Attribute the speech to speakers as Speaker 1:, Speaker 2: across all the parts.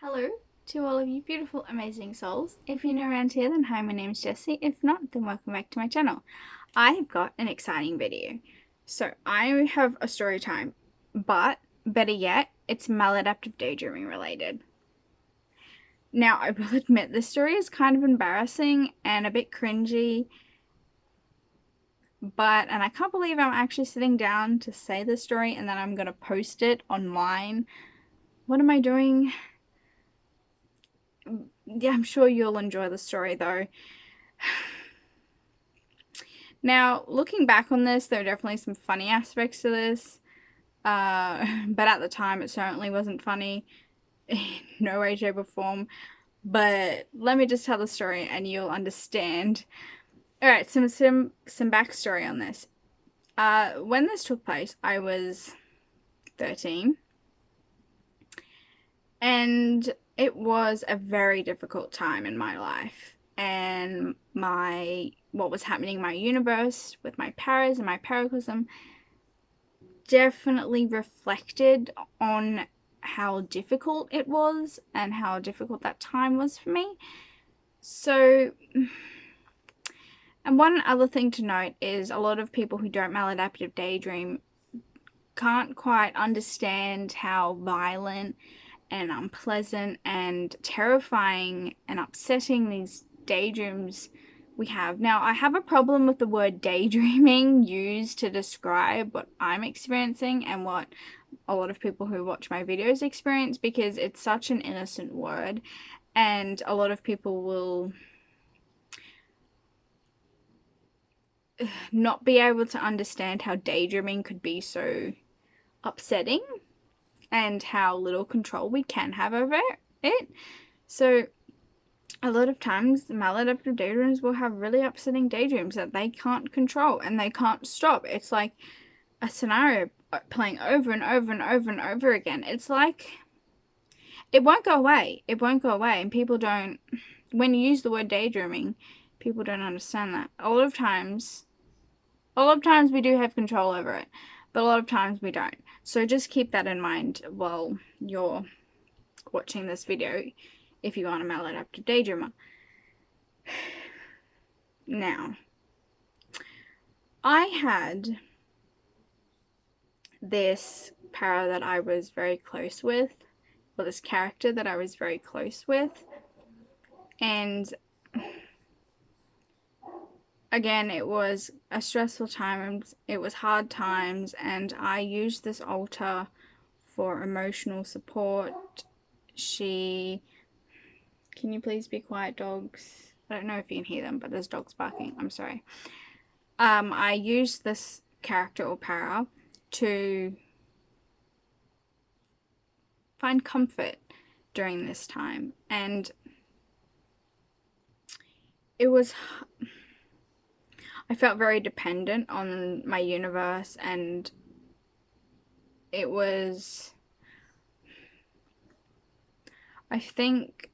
Speaker 1: Hello to all of you beautiful, amazing souls. If you're new around here, then hi, my name's Jessie. If not, then welcome back to my channel. I have got an exciting video. So I have a story time, but better yet, it's maladaptive daydreaming related. Now, I will admit this story is kind of embarrassing and a bit cringy, and I can't believe I'm actually sitting down to say this story and then I'm going to post it online. What am I doing? Yeah, I'm sure you'll enjoy the story though. Now, looking back on this, there are definitely some funny aspects to this, but at the time it certainly wasn't funny in no way, shape, or form. But let me just tell the story and you'll understand. Alright, some backstory on this. When this took place, I was 13, and it was a very difficult time in my life. And what was happening in my universe with my paras and my paracosm definitely reflected on how difficult it was and how difficult that time was for me. So, and one other thing to note is a lot of people who don't maladaptive daydream can't quite understand how violent and unpleasant and terrifying and upsetting these daydreams we have. Now, I have a problem with the word daydreaming used to describe what I'm experiencing and what a lot of people who watch my videos experience, because it's such an innocent word and a lot of people will not be able to understand how daydreaming could be so upsetting and how little control we can have over it. So a lot of times maladaptive daydreamers will have really upsetting daydreams that they can't control and they can't stop. It's like a scenario playing over and over and over and over again. It's like it won't go away. It won't go away. And people don't, when you use the word daydreaming, people don't understand that. A lot of times we do have control over it, but a lot of times we don't. So just keep that in mind while you're watching this video if you are a maladaptive daydreamer. Now, I had this para that I was very close with, or this character that I was very close with, and again, it was a stressful time, it was hard times, and I used this altar for emotional support. Can you please be quiet, dogs? I don't know if you can hear them, but there's dogs barking. I'm sorry. I used this character or para to find comfort during this time, and I felt very dependent on my universe, and I think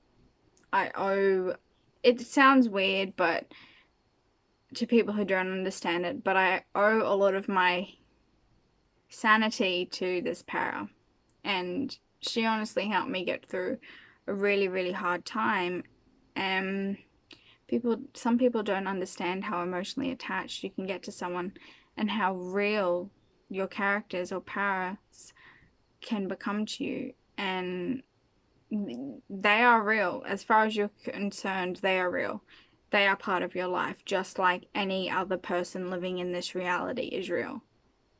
Speaker 1: it sounds weird, but to people who don't understand it, but I owe a lot of my sanity to this para, and she honestly helped me get through a really, really hard time. Some people don't understand how emotionally attached you can get to someone and how real your characters or paras can become to you, and they are real. As far as you're concerned, they are real. They are part of your life, just like any other person living in this reality is real.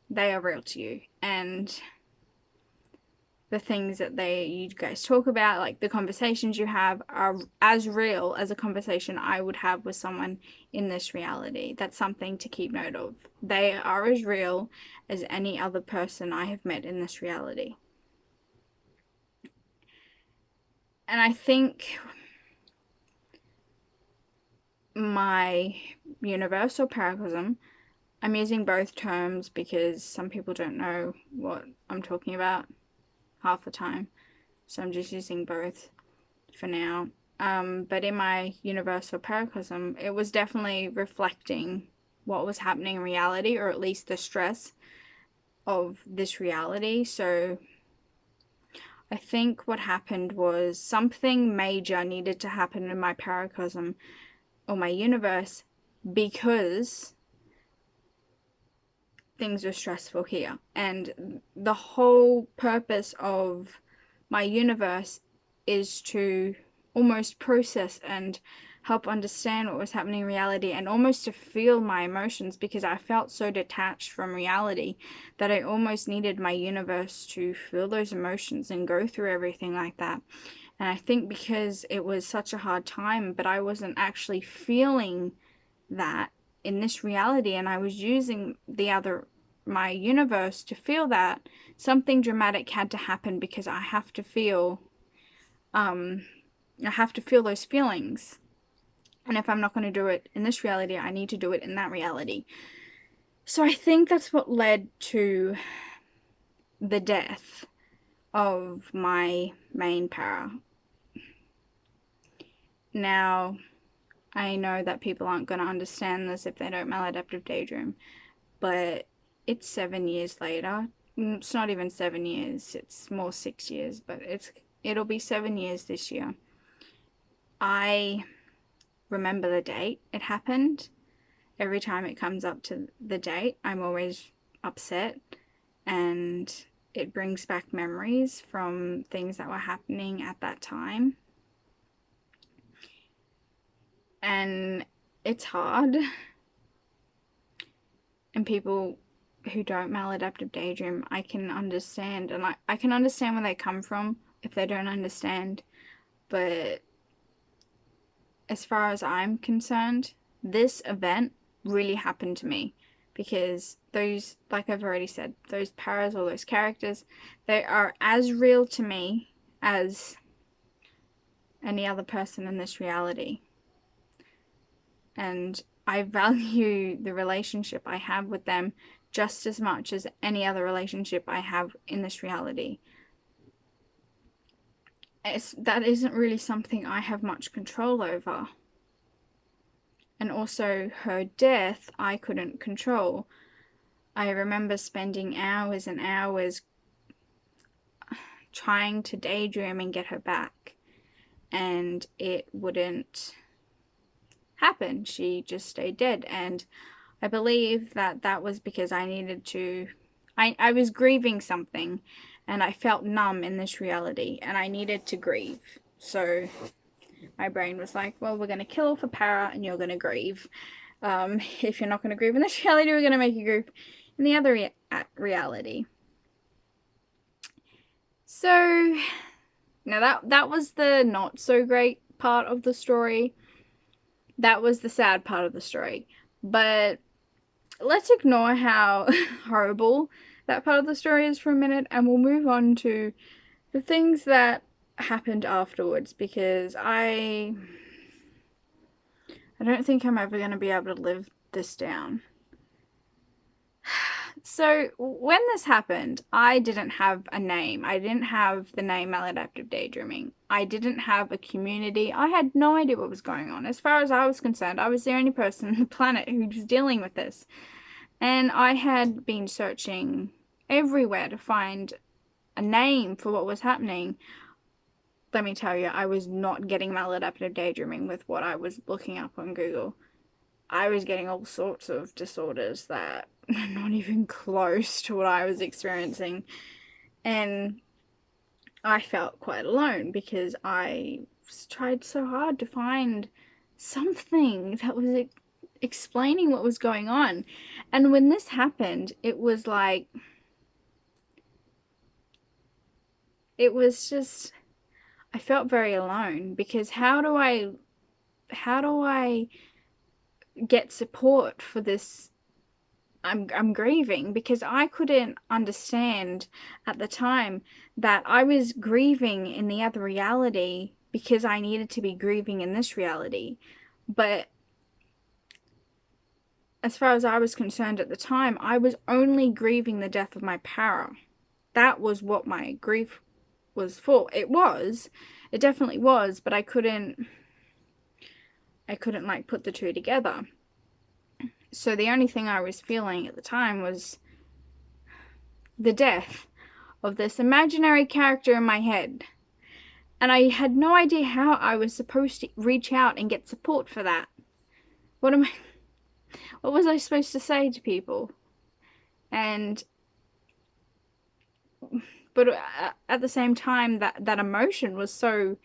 Speaker 1: They are real to you, and the things that you guys talk about, like the conversations you have, are as real as a conversation I would have with someone in this reality. That's something to keep note of. They are as real as any other person I have met in this reality. And I think my universal paracosm, I'm using both terms because some people don't know what I'm talking about half the time, so I'm just using both for now. But in my universal paracosm, it was definitely reflecting what was happening in reality, or at least the stress of this reality. So I think what happened was something major needed to happen in my paracosm or my universe because things were stressful here. And the whole purpose of my universe is to almost process and help understand what was happening in reality, and almost to feel my emotions, because I felt so detached from reality that I almost needed my universe to feel those emotions and go through everything like that. And I think because it was such a hard time, but I wasn't actually feeling that in this reality, and I was using my universe to feel that, something dramatic had to happen, because I have to feel those feelings. And if I'm not going to do it in this reality, I need to do it in that reality. So I think that's what led to the death of my main para. Now, I know that people aren't going to understand this if they don't maladaptive daydream, but it's 7 years later. It's not even 7 years, it's more 6 years, but it'll be 7 years this year. I remember the date it happened. Every time it comes up to the date, I'm always upset, and it brings back memories from things that were happening at that time. And it's hard. And people who don't maladaptive daydream, I can understand, and I can understand where they come from if they don't understand. But as far as I'm concerned, this event really happened to me, because those, like I've already said, those paras or those characters, they are as real to me as any other person in this reality. And I value the relationship I have with them just as much as any other relationship I have in this reality. That isn't really something I have much control over. And also her death, I couldn't control. I remember spending hours and hours trying to daydream and get her back, and it wouldn't happen. She just stayed dead. And I believe that was because I needed to, I was grieving something, and I felt numb in this reality, and I needed to grieve. So my brain was like, well, we're going to kill off a para and you're going to grieve. If you're not going to grieve in this reality, we're going to make you grieve in the other reality. So now that was the not so great part of the story. That was the sad part of the story. But let's ignore how horrible that part of the story is for a minute, and we'll move on to the things that happened afterwards, because I don't think I'm ever going to be able to live this down. So when this happened, I didn't have a name. I didn't have the name Maladaptive Daydreaming. I didn't have a community. I had no idea what was going on. As far as I was concerned, I was the only person on the planet who was dealing with this. And I had been searching everywhere to find a name for what was happening. Let me tell you, I was not getting maladaptive daydreaming with what I was looking up on Google. I was getting all sorts of disorders that are not even close to what I was experiencing. And I felt quite alone, because I tried so hard to find something that was explaining what was going on. And when this happened, it was like, it was just, I felt very alone, because how do I get support for this? I'm grieving, because I couldn't understand at the time that I was grieving in the other reality because I needed to be grieving in this reality. But as far as I was concerned at the time, I was only grieving the death of my para. That was what my grief was for. It definitely was, but I couldn't like put the two together. So the only thing I was feeling at the time was the death of this imaginary character in my head. And I had no idea how I was supposed to reach out and get support for that. What was I supposed to say to people? But at the same time, that emotion was so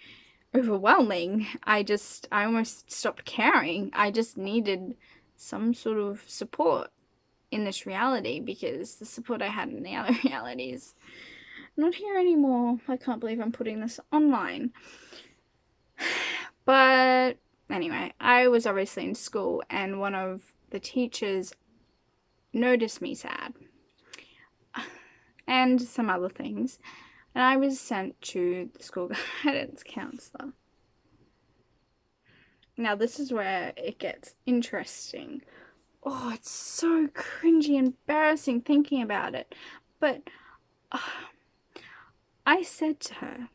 Speaker 1: overwhelming. I almost stopped caring. I just needed some sort of support in this reality, because the support I had in the other reality is not here anymore. I can't believe I'm putting this online. But anyway, I was obviously in school, and one of the teachers noticed me sad and some other things, and I was sent to the school guidance counselor. Now this is where it gets interesting. Oh, it's so cringy, embarrassing thinking about it. But I said to her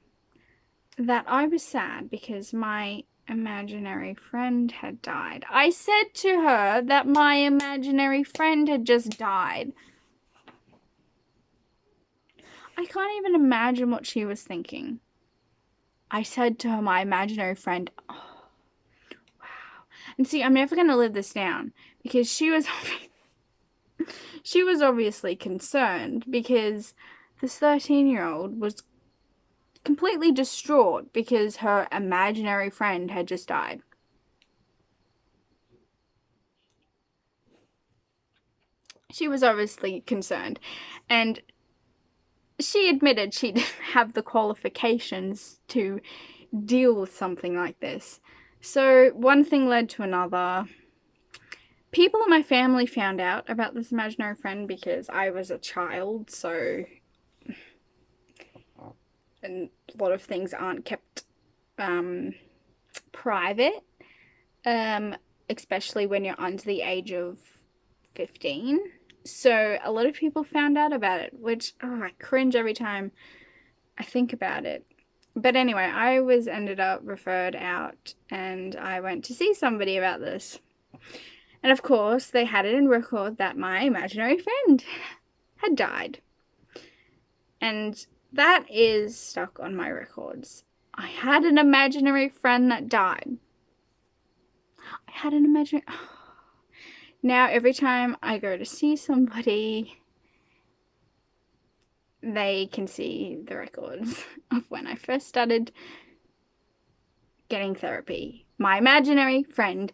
Speaker 1: that I was sad because my imaginary friend had died. I said to her that my imaginary friend had just died. I can't even imagine what she was thinking. I said to her, my imaginary friend, oh, wow. And see, I'm never going to live this down, because she was obviously concerned, because this 13-year-old was completely distraught because her imaginary friend had just died. She was obviously concerned, and she admitted she didn't have the qualifications to deal with something like this. So one thing led to another. People in my family found out about this imaginary friend because I was a child, so and a lot of things aren't kept private, especially when you're under the age of 15. So a lot of people found out about it, which I cringe every time I think about it. But anyway, I ended up referred out, and I went to see somebody about this. And of course, they had it in record that my imaginary friend had died. And that is stuck on my records. I had an imaginary friend that died. I had an imaginary... Now, every time I go to see somebody, they can see the records of when I first started getting therapy. My imaginary friend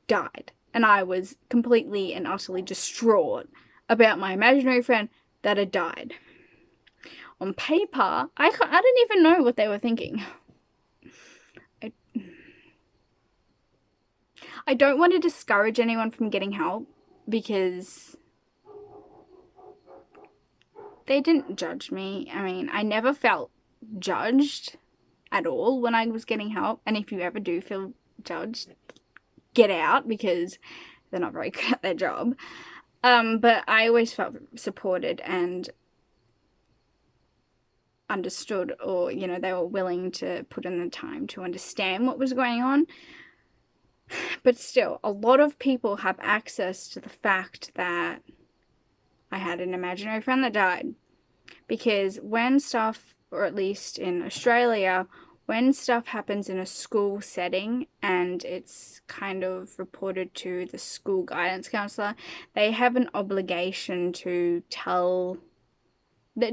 Speaker 1: died, and I was completely and utterly distraught about my imaginary friend that had died. On paper, I didn't even know what they were thinking. I don't want to discourage anyone from getting help, because they didn't judge me. I mean, I never felt judged at all when I was getting help. And if you ever do feel judged, get out, because they're not very good at their job. But I always felt supported and understood, or, you know, they were willing to put in the time to understand what was going on. But still, a lot of people have access to the fact that I had an imaginary friend that died. Because when stuff, or at least in Australia, when stuff happens in a school setting and it's kind of reported to the school guidance counselor, they have an obligation to tell,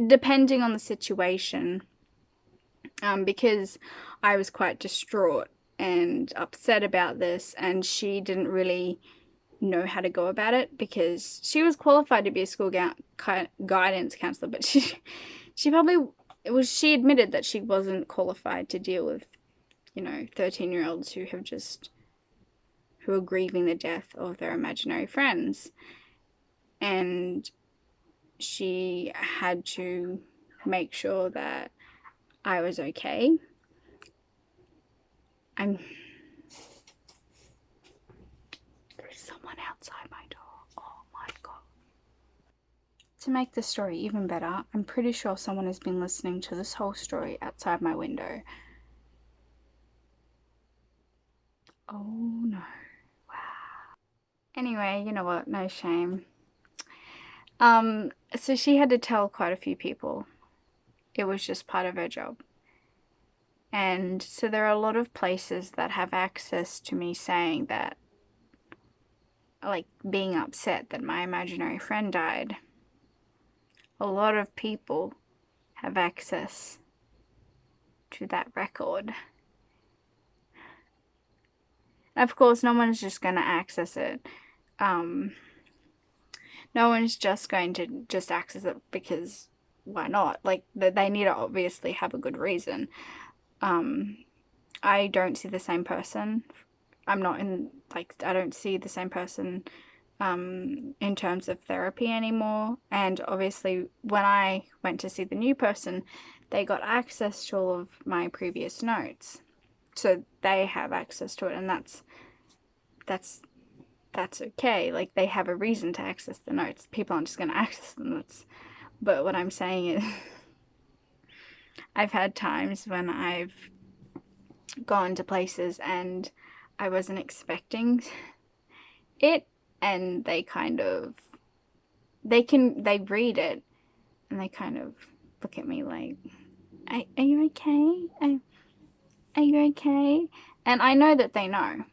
Speaker 1: depending on the situation, because I was quite distraught and upset about this, and she didn't really know how to go about it, because she was qualified to be a school guidance counselor, but she admitted that she wasn't qualified to deal with, you know, 13-year-olds who are grieving the death of their imaginary friends. And she had to make sure that I was okay. There's someone outside my door. Oh my god. To make the story even better, I'm pretty sure someone has been listening to this whole story outside my window. Oh no. Wow. Anyway, you know what? No shame. So she had to tell quite a few people It was just part of her job. And so there are a lot of places that have access to me saying that, like being upset that my imaginary friend died. A lot of people have access to that record. Of course, no one's just going to access it. No one's just going to just access it because why not? Like, they need to obviously have a good reason. I don't see the same person. I don't see the same person in terms of therapy anymore. And obviously, when I went to see the new person, they got access to all of my previous notes. So they have access to it, and that's okay. Like, they have a reason to access the notes. People aren't just going to access the notes. But what I'm saying is, I've had times when I've gone to places and I wasn't expecting it, and they read it and they kind of look at me like, are you okay? Are you okay? And I know that they know.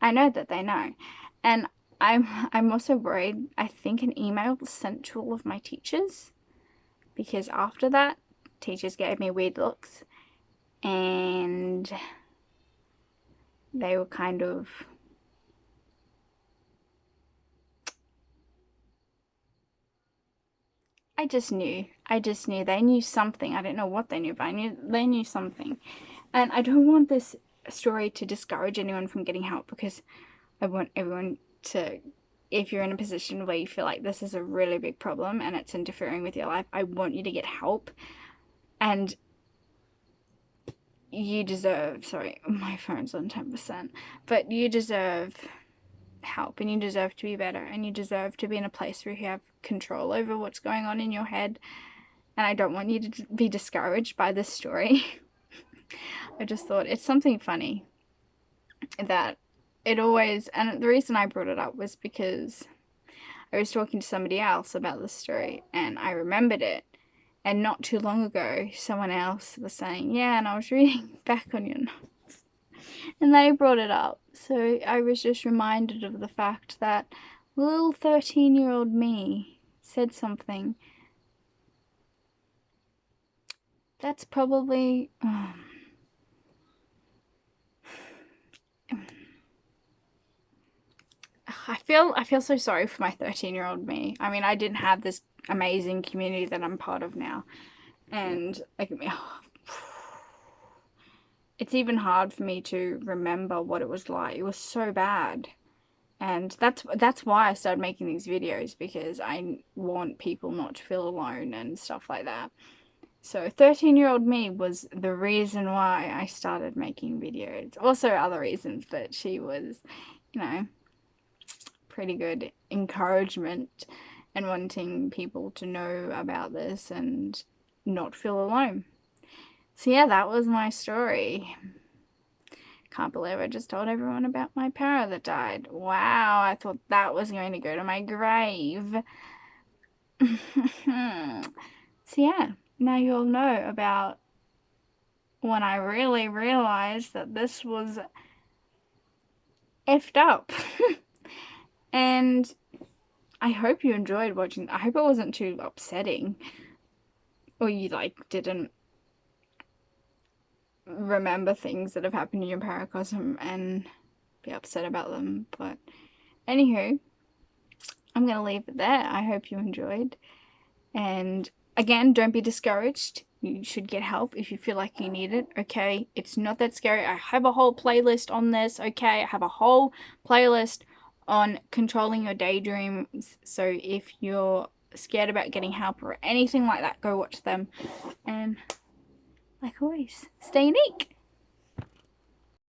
Speaker 1: And I'm also worried. I think an email was sent to all of my teachers, because after that, teachers gave me weird looks, and they were kind of, I just knew they knew something. I don't know what they knew, but they knew something. And I don't want this story to discourage anyone from getting help, because I want everyone to, if you're in a position where you feel like this is a really big problem and it's interfering with your life, I want you to get help. And you deserve, sorry, my phone's on 10%, but you deserve help, and you deserve to be better, and you deserve to be in a place where you have control over what's going on in your head. And I don't want you to be discouraged by this story. I just thought it's something funny that it always, and the reason I brought it up was because I was talking to somebody else about this story and I remembered it. And not too long ago, someone else was saying, yeah, and I was reading back on your notes, and they brought it up. So I was just reminded of the fact that little 13-year-old me said something that's probably... I feel so sorry for my 13-year-old me. I mean, I didn't have this amazing community that I'm part of now. And like, it's even hard for me to remember what it was like. It was so bad. And that's why I started making these videos, because I want people not to feel alone and stuff like that. So 13-year-old me was the reason why I started making videos. Also other reasons, but she was, you know, pretty good encouragement and wanting people to know about this and not feel alone. So yeah, that was my story. Can't believe I just told everyone about my para that died. Wow, I thought that was going to go to my grave. So yeah, now you all know about when I really realized that this was effed up. And I hope you enjoyed watching. I hope it wasn't too upsetting, or you like didn't remember things that have happened in your paracosm and be upset about them. But anywho, I'm gonna leave it there. I hope you enjoyed, and again, don't be discouraged. You should get help if you feel like you need it, okay? It's not that scary. I have a whole playlist on this, okay? I have a whole playlist on controlling your daydreams. So if you're scared about getting help or anything like that, go watch them. And like always, stay unique.